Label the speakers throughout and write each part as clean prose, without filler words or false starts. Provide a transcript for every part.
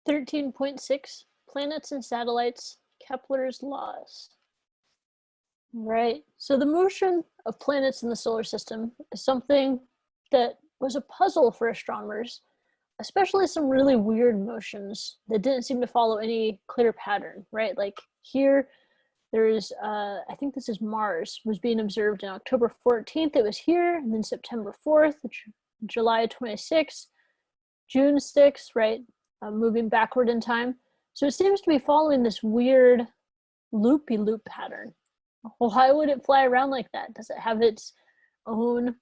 Speaker 1: 13.6, planets and satellites, Kepler's laws. Right, so the motion of planets in the solar system is something that was a puzzle for astronomers, especially some really weird motions that didn't seem to follow any clear pattern, right? Like here, there's, I think this is Mars, was being observed on October 14th, it was here, and then September 4th, July 26th, June 6th, right? Moving backward in time. So it seems to be following this weird loopy-loop pattern. Why would it fly around like that? Does it have its own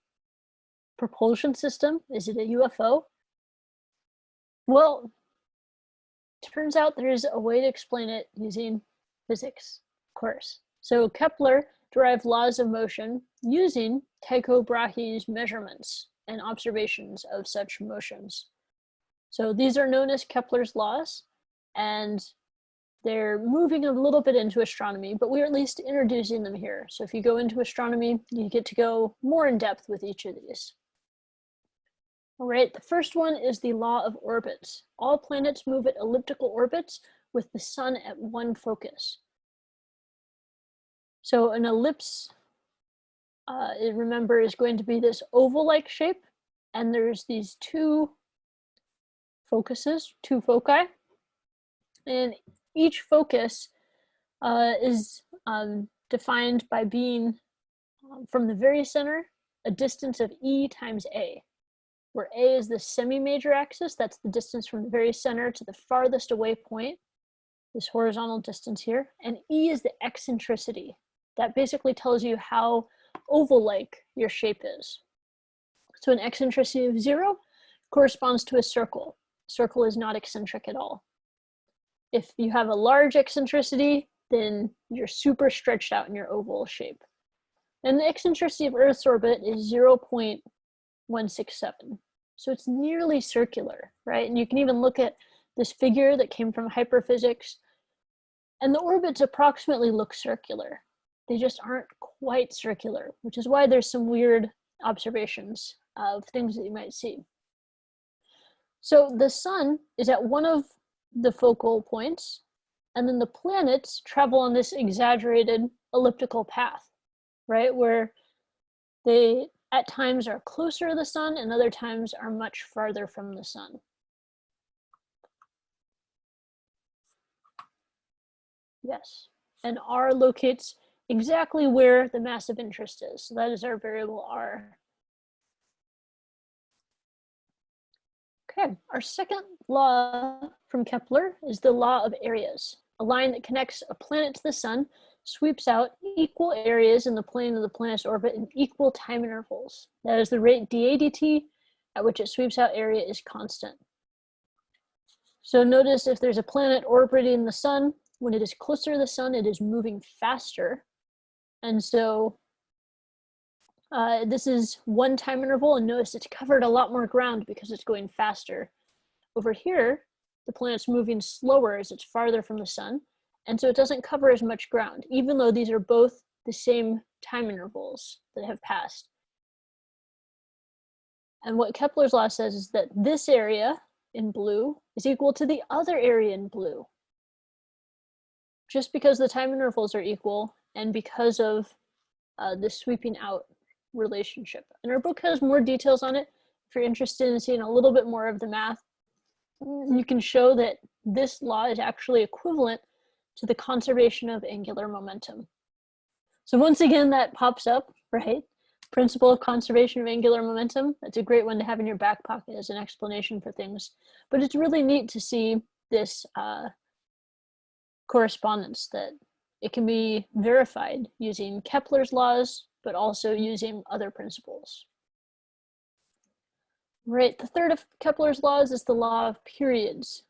Speaker 1: propulsion system? Is it a UFO? Well, turns out there is a way to explain it using physics, of course. So Kepler derived laws of motion using Tycho Brahe's measurements and observations of such motions. So these are known as Kepler's laws, and they're moving a little bit into astronomy, but we're at least introducing them here. So if you go into astronomy, you get to go more in depth with each of these. All right, the first one is the law of orbits. All planets move at elliptical orbits with the sun at one focus. So an ellipse, remember, is going to be this oval-like shape, and there's these two focuses, two foci, and each focus is defined by being from the very center a distance of e times a, where a is the semi-major axis, that's the distance from the very center to the farthest away point, this horizontal distance here, and e is the eccentricity. That basically tells you how oval-like your shape is. So an eccentricity of 0 corresponds to a circle. Circle is not eccentric at all. If you have a large eccentricity, then you're super stretched out in your oval shape. And the eccentricity of Earth's orbit is 0.167. So it's nearly circular, right? And you can even look at this figure that came from hyperphysics, and the orbits approximately look circular. They just aren't quite circular, which is why there's some weird observations of things that you might see. So the sun is at one of the focal points, and then the planets travel on this exaggerated elliptical path, right? Where they at times are closer to the sun and other times are much farther from the sun. Yes, and R locates exactly where the mass of interest is. So that is our variable R. Okay, our second law from Kepler is the law of areas. A line that connects a planet to the sun sweeps out equal areas in the plane of the planet's orbit in equal time intervals. That is, the rate dA dt at which it sweeps out area is constant. So notice if there's a planet orbiting the sun, when it is closer to the sun, it is moving faster. And so this is one time interval, and notice it's covered a lot more ground because it's going faster. Over here, the planet's moving slower as it's farther from the sun, and so it doesn't cover as much ground, even though these are both the same time intervals that have passed. And what Kepler's law says is that this area in blue is equal to the other area in blue, just because the time intervals are equal and because of this sweeping out relationship. And our book has more details on it. If you're interested in seeing a little bit more of the math, you can show that this law is actually equivalent to the conservation of angular momentum. So once again, that pops up, right? Principle of conservation of angular momentum. That's a great one to have in your back pocket as an explanation for things. But it's really neat to see this correspondence, that it can be verified using Kepler's laws, but also using other principles. Right, the third of Kepler's laws is the law of periods.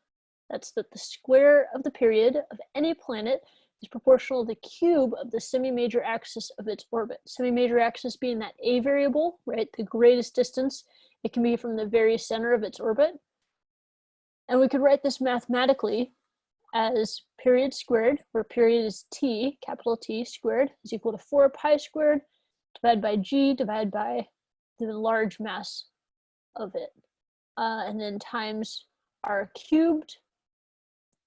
Speaker 1: That's that the square of the period of any planet is proportional to the cube of the semi-major axis of its orbit. Semi-major axis being that A variable, right, the greatest distance it can be from the very center of its orbit. And we could write this mathematically as period squared, where period is t, capital T squared, is equal to 4 pi squared divided by g divided by the large mass of it. And then times r cubed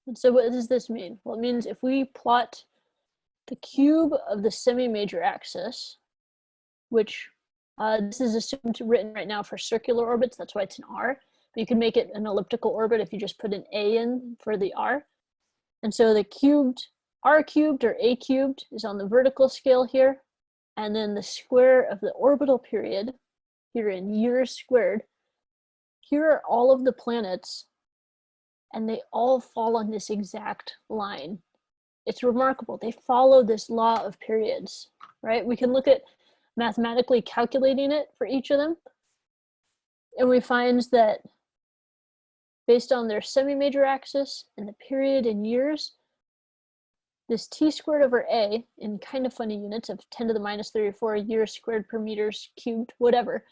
Speaker 1: And so what does this mean? Well, it means if we plot the cube of the semi-major axis, which this is assumed written right now for circular orbits, that's why it's an R, but you can make it an elliptical orbit if you just put an A in for the R. And so the cubed, R cubed or A cubed is on the vertical scale here, and then the square of the orbital period, here in years squared, here are all of the planets, and they all fall on this exact line. It's remarkable. They follow this law of periods, right? We can look at mathematically calculating it for each of them, and we find that based on their semi-major axis and the period in years, this t squared over a in kind of funny units of 10 to the minus 34 years squared per meters cubed, whatever,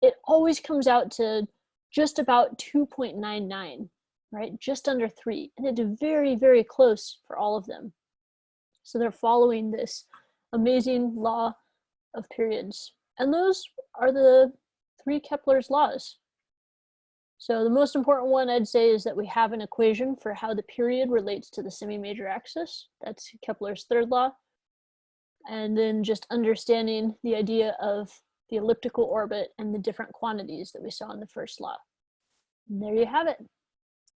Speaker 1: it always comes out to just about 2.99, right? Just under 3. And it's very, very close for all of them. So they're following this amazing law of periods. And those are the 3 Kepler's laws. So the most important one I'd say is that we have an equation for how the period relates to the semi-major axis. That's Kepler's 3rd law. And then just understanding the idea of the elliptical orbit and the different quantities that we saw in the 1st law. And there you have it.